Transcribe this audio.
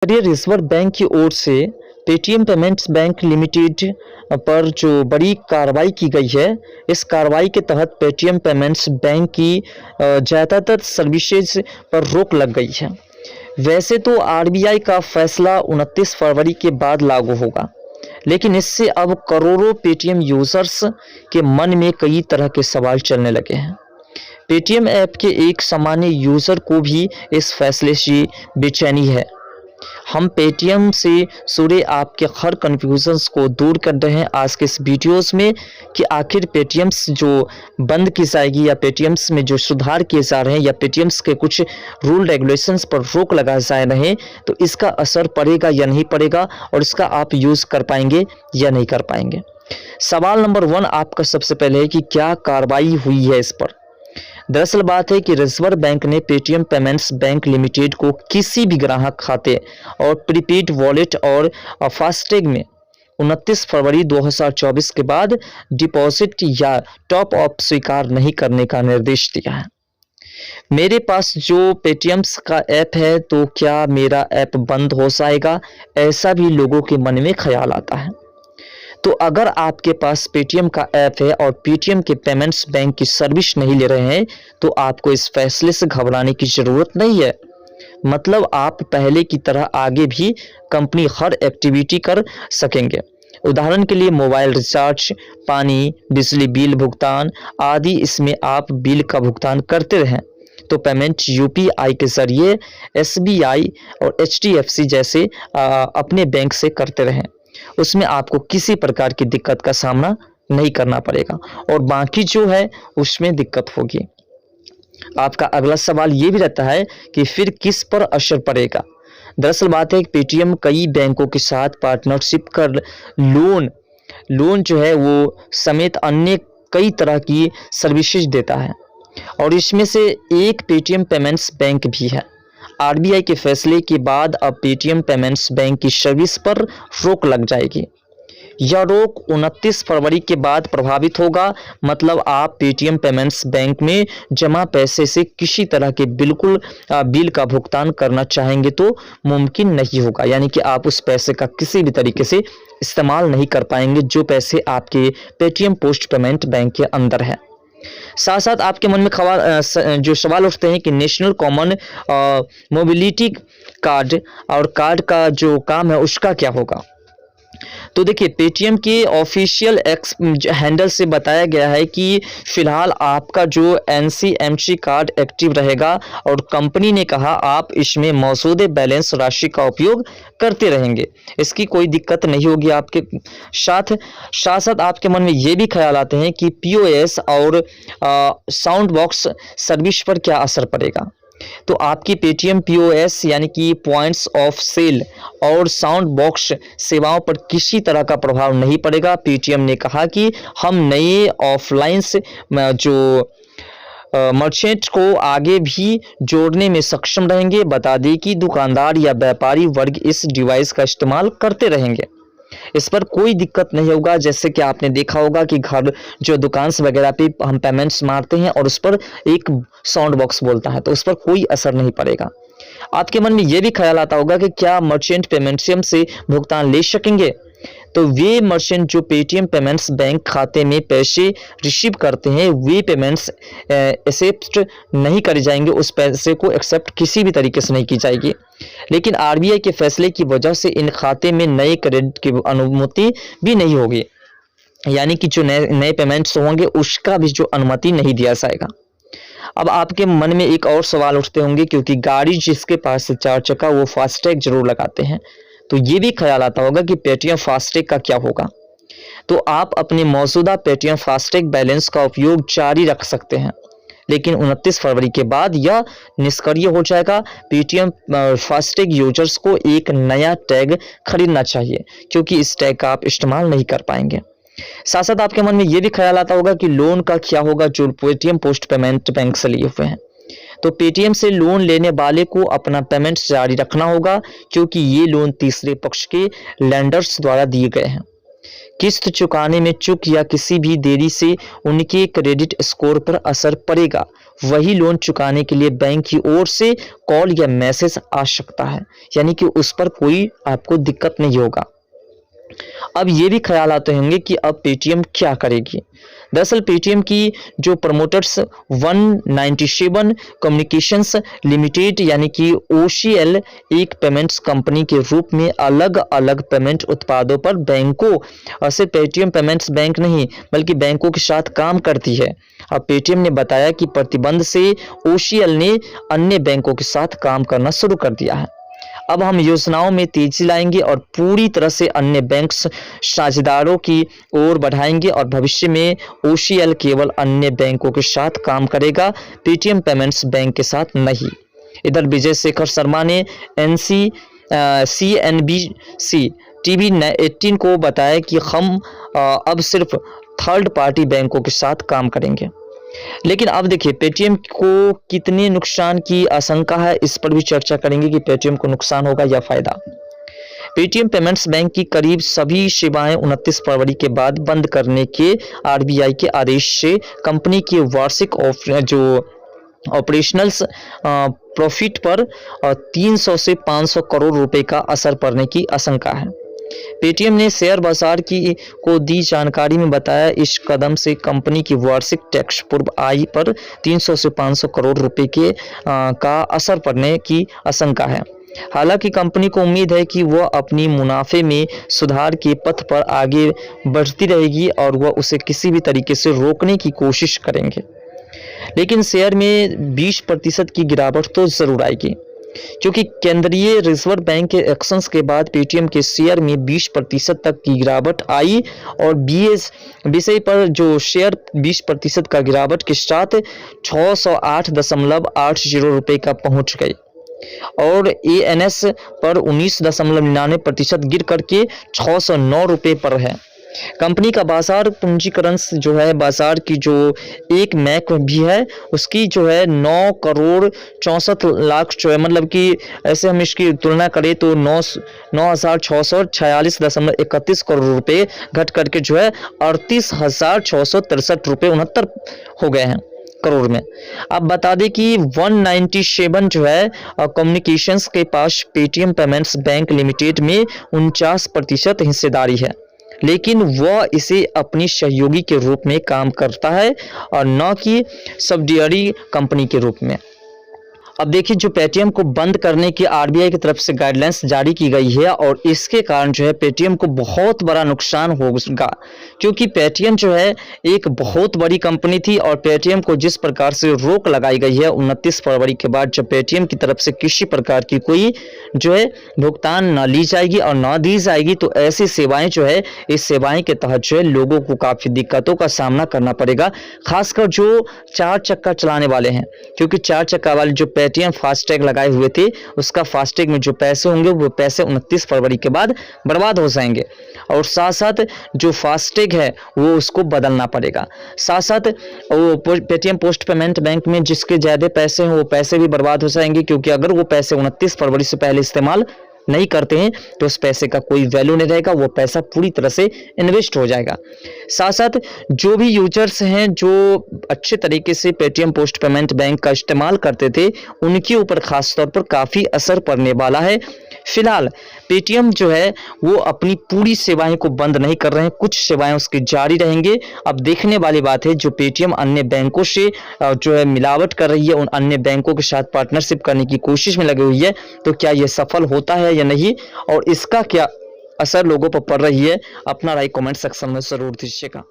भारतीय reserve bank की ओर से पेटीएम पेमेंट्स बैंक लिमिटेड पर जो बड़ी कार्रवाई की गई है, इस कार्रवाई के तहत पेटीएम पेमेंट्स बैंक की ज़्यादातर सर्विसेज पर रोक लग गई है। वैसे तो आरबीआई का फैसला 29 फरवरी के बाद लागू होगा, लेकिन इससे अब करोड़ों पेटीएम यूजर्स के मन में कई तरह के सवाल चलने लगे हैं। पेटीएम ऐप के एक सामान्य यूजर को भी इस फैसले से बेचैनी है। हम पेटीएम से जुड़े आपके हर कन्फ्यूजन्स को दूर कर रहे हैं आज के इस वीडियोस में कि आखिर पेटीएम्स जो बंद की जाएगी या पेटीएम्स में जो सुधार किए जा रहे हैं या पेटीएम्स के कुछ रूल रेगुलेशंस पर रोक लगाए जा रहे हैं, तो इसका असर पड़ेगा या नहीं पड़ेगा और इसका आप यूज़ कर पाएंगे या नहीं कर पाएंगे। सवाल नंबर 1 आपका सबसे पहले है कि क्या कार्रवाई हुई है इस पर। दरअसल बात है कि रिजर्व बैंक ने पेटीएम पेमेंट्स बैंक लिमिटेड को किसी भी ग्राहक खाते और प्रीपेड वॉलेट और फास्टैग में 29 फरवरी 2024 के बाद डिपॉजिट या टॉप अप स्वीकार नहीं करने का निर्देश दिया है। मेरे पास जो पेटीएम्स का ऐप है, तो क्या मेरा ऐप बंद हो जाएगा, ऐसा भी लोगों के मन में ख्याल आता है। तो अगर आपके पास पेटीएम का ऐप है और पेटीएम के पेमेंट्स बैंक की सर्विस नहीं ले रहे हैं, तो आपको इस फैसले से घबराने की ज़रूरत नहीं है। मतलब आप पहले की तरह आगे भी कंपनी हर एक्टिविटी कर सकेंगे। उदाहरण के लिए मोबाइल रिचार्ज, पानी, बिजली बिल भुगतान आदि, इसमें आप बिल का भुगतान करते रहें तो पेमेंट यूपीआई के जरिए एसबीआई और एचडीएफसी जैसे अपने बैंक से करते रहें, उसमें आपको किसी प्रकार की दिक्कत का सामना नहीं करना पड़ेगा और बाकी जो है उसमें दिक्कत होगी। आपका अगला सवाल ये भी रहता है कि फिर किस पर असर पड़ेगा। दरअसल बात है कि पेटीएम कई बैंकों के साथ पार्टनरशिप कर लोन जो है वो समेत अन्य कई तरह की सर्विसेज देता है और इसमें से एक पेटीएम पेमेंट्स बैंक भी है। आरबीआई के फैसले के बाद अब पेटीएम पेमेंट्स बैंक की सर्विस पर रोक लग जाएगी। यह रोक 29 फरवरी के बाद प्रभावित होगा। मतलब आप पेटीएम पेमेंट्स बैंक में जमा पैसे से किसी तरह के बिल का भुगतान करना चाहेंगे तो मुमकिन नहीं होगा, यानी कि आप उस पैसे का किसी भी तरीके से इस्तेमाल नहीं कर पाएंगे जो पैसे आपके पेटीएम पोस्ट पेमेंट बैंक के अंदर है। साथ साथ आपके मन में जो सवाल उठते हैं कि नेशनल कॉमन मोबिलिटी कार्ड और कार्ड का जो काम है उसका क्या होगा। तो देखिए, पेटीएम के ऑफिशियल एक्स हैंडल से बताया गया है कि फिलहाल आपका जो एनसीएमसी कार्ड एक्टिव रहेगा और कंपनी ने कहा आप इसमें मौजूद बैलेंस राशि का उपयोग करते रहेंगे, इसकी कोई दिक्कत नहीं होगी। आपके साथ साथ आपके मन में ये भी ख्याल आते हैं कि पीओएस और साउंड बॉक्स सर्विस पर क्या असर पड़ेगा। तो आपकी पेटीएम पीओएस यानी कि पॉइंट्स ऑफ सेल और साउंड बॉक्स सेवाओं पर किसी तरह का प्रभाव नहीं पड़ेगा। पेटीएम ने कहा कि हम नए ऑफलाइन से जो मर्चेंट को आगे भी जोड़ने में सक्षम रहेंगे। बता दें कि दुकानदार या व्यापारी वर्ग इस डिवाइस का इस्तेमाल करते रहेंगे, इस पर कोई दिक्कत नहीं होगा। जैसे कि आपने देखा होगा कि घर जो दुकान वगैरह पे हम पेमेंट्स मारते हैं और उस पर एक साउंड बॉक्स बोलता है, तो उस पर कोई असर नहीं पड़ेगा। आपके मन में ये भी ख्याल आता होगा कि क्या मर्चेंट पेमेंटियम से भुगतान ले सकेंगे। तो वे मर्चेंट जो पेटीएम पेमेंट्स बैंक खाते में पैसे रिसीव करते हैं, वे पेमेंट्स एक्सेप्ट नहीं करे जाएंगे, उस पैसे को एक्सेप्ट किसी भी तरीके से नहीं की जाएगी। लेकिन आरबीआई के फैसले की वजह से इन खाते में नए क्रेडिट की अनुमति भी नहीं होगी, यानी कि जो नए पेमेंट्स होंगे उसका भी जो अनुमति नहीं दिया जाएगा। अब आपके मन में एक और सवाल उठते होंगे, क्योंकि गाड़ी जिसके पास 4 चक्का वो फास्टैग जरूर लगाते हैं, तो ये भी ख्याल आता होगा कि पेटीएम फास्टैग का क्या होगा। तो आप अपने मौजूदा पेटीएम फास्टैग बैलेंस का उपयोग जारी रख सकते हैं, लेकिन 29 फरवरी के बाद यह निष्क्रिय हो जाएगा। पेटीएम फास्टैग यूजर्स को एक नया टैग खरीदना चाहिए, क्योंकि इस टैग का आप इस्तेमाल नहीं कर पाएंगे। साथ साथ आपके मन में यह भी ख्याल आता होगा कि लोन का क्या होगा जो पेटीएम पोस्ट पेमेंट बैंक से लिए हुए हैं। तो पेटीएम से लोन लेने वाले को अपना पेमेंट जारी रखना होगा, क्योंकि ये लोन तीसरे पक्ष के लेंडर्स द्वारा दिए गए हैं। किस्त चुकाने में चूक या किसी भी देरी से उनके क्रेडिट स्कोर पर असर पड़ेगा, वही लोन चुकाने के लिए बैंक की ओर से कॉल या मैसेज आ सकता है, यानी कि उस पर कोई आपको दिक्कत नहीं होगा। अब ये भी ख्याल आते होंगे कि अब पेटीएम क्या करेगी। दरअसल पेटीएम की जो प्रमोटर्स 197 कम्युनिकेशंस लिमिटेड यानी कि OCL एक पेमेंट्स कंपनी के रूप में अलग अलग पेमेंट उत्पादों पर बैंकों से पेटीएम पेमेंट्स बैंक नहीं बल्कि बैंकों के साथ काम करती है। अब पेटीएम ने बताया कि प्रतिबंध से OCL ने अन्य बैंकों के साथ काम करना शुरू कर दिया है। अब हम योजनाओं में तेजी लाएंगे और पूरी तरह से अन्य बैंक साझेदारों की ओर बढ़ाएंगे और भविष्य में OCL केवल अन्य बैंकों के साथ काम करेगा, पेटीएम पेमेंट्स बैंक के साथ नहीं। इधर विजय शेखर शर्मा ने CNBC TV 18 को बताया कि हम अब सिर्फ थर्ड पार्टी बैंकों के साथ काम करेंगे। लेकिन अब देखिए पेटीएम को कितने नुकसान की आशंका है, इस पर भी चर्चा करेंगे कि पेटीएम को नुकसान होगा या फायदा। पेटीएम पेमेंट्स बैंक की करीब सभी सेवाएं 29 फरवरी के बाद बंद करने के RBI के आदेश से कंपनी के वार्षिक जो ऑपरेशनल्स प्रॉफिट पर 300 से 500 करोड़ रुपए का असर पड़ने की आशंका है। पेटीएम ने शेयर बाजार को दी जानकारी में बताया, इस कदम से कंपनी की वार्षिक टैक्स पूर्व आय पर 300 से 500 करोड़ रुपए का असर पड़ने की आशंका है। हालांकि कंपनी को उम्मीद है कि वह अपनी मुनाफे में सुधार के पथ पर आगे बढ़ती रहेगी और वह उसे किसी भी तरीके से रोकने की कोशिश करेंगे। लेकिन शेयर में 20% की गिरावट तो जरूर आएगी, क्योंकि केंद्रीय रिजर्व बैंक के एक्शंस के बाद पेटीएम के शेयर में 20% तक की गिरावट आई और BSE पर जो शेयर 20% का गिरावट के साथ 608.80 रुपए का पहुंच गए और ANS पर 19.99% गिर करके 609 रुपए पर है। कंपनी का बाजार पूंजीकरण जो है, बाजार की जो एक मैक भी है उसकी जो है 9 करोड़ 64 लाख जो है, मतलब कि ऐसे हम इसकी तुलना करें तो 9,646.31 करोड़ रुपए घट करके जो है 38,663 रुपए 69 हो गए हैं करोड़ में। अब बता दें कि 197 जो है कम्युनिकेशंस के पास पेटीएम पेमेंट्स बैंक लिमिटेड में 49% हिस्सेदारी है, लेकिन वह इसे अपनी सहयोगी के रूप में काम करता है और न कि सब्सिडियरी कंपनी के रूप में। अब देखिए जो पेटीएम को बंद करने की RBI की तरफ से गाइडलाइंस जारी की गई है और इसके कारण जो है पेटीएम को बहुत बड़ा नुकसान होगा, क्योंकि पेटीएम जो है एक बहुत बड़ी कंपनी थी और पेटीएम को जिस प्रकार से रोक लगाई गई है 29 फरवरी के बाद, जब पेटीएम की तरफ से किसी प्रकार की कोई जो है भुगतान न ली जाएगी और न दी जाएगी तो ऐसी सेवाएं जो है, इस सेवाएं के तहत जो है लोगों को काफ़ी दिक्कतों का सामना करना पड़ेगा, खासकर जो 4 चक्का चलाने वाले हैं, क्योंकि 4 चक्का वाले जो पेटीएम फास्टैग लगाए हुए थे उसका फास्टैग में जो पैसे होंगे वो पैसे 29 फरवरी के बाद बर्बाद हो जाएंगे और साथ साथ जो फास्टैग है वो उसको बदलना पड़ेगा। साथ साथ वो पेटीएम पोस्ट पेमेंट बैंक में जिसके ज़्यादा पैसे हैं वो पैसे भी बर्बाद हो जाएंगे, क्योंकि अगर वो पैसे 29 फरवरी से पहले इस्तेमाल नहीं करते हैं तो उस पैसे का कोई वैल्यू नहीं रहेगा, वो पैसा पूरी तरह से इन्वेस्ट हो जाएगा। साथ साथ जो भी यूजर्स हैं जो अच्छे तरीके से पेटीएम पोस्ट पेमेंट बैंक का इस्तेमाल करते थे उनके ऊपर खास तौर पर काफ़ी असर पड़ने वाला है। फिलहाल पेटीएम जो है वो अपनी पूरी सेवाएं को बंद नहीं कर रहे हैं, कुछ सेवाएं उसकी जारी रहेंगे। अब देखने वाली बात है जो पेटीएम अन्य बैंकों से जो है मिलावट कर रही है, उन अन्य बैंकों के साथ पार्टनरशिप करने की कोशिश में लगी हुई है, तो क्या ये सफल होता है या नहीं और इसका क्या असर लोगों पर पड़ रही है, अपना राय कमेंट सेक्शन में जरूर दीजिएगा।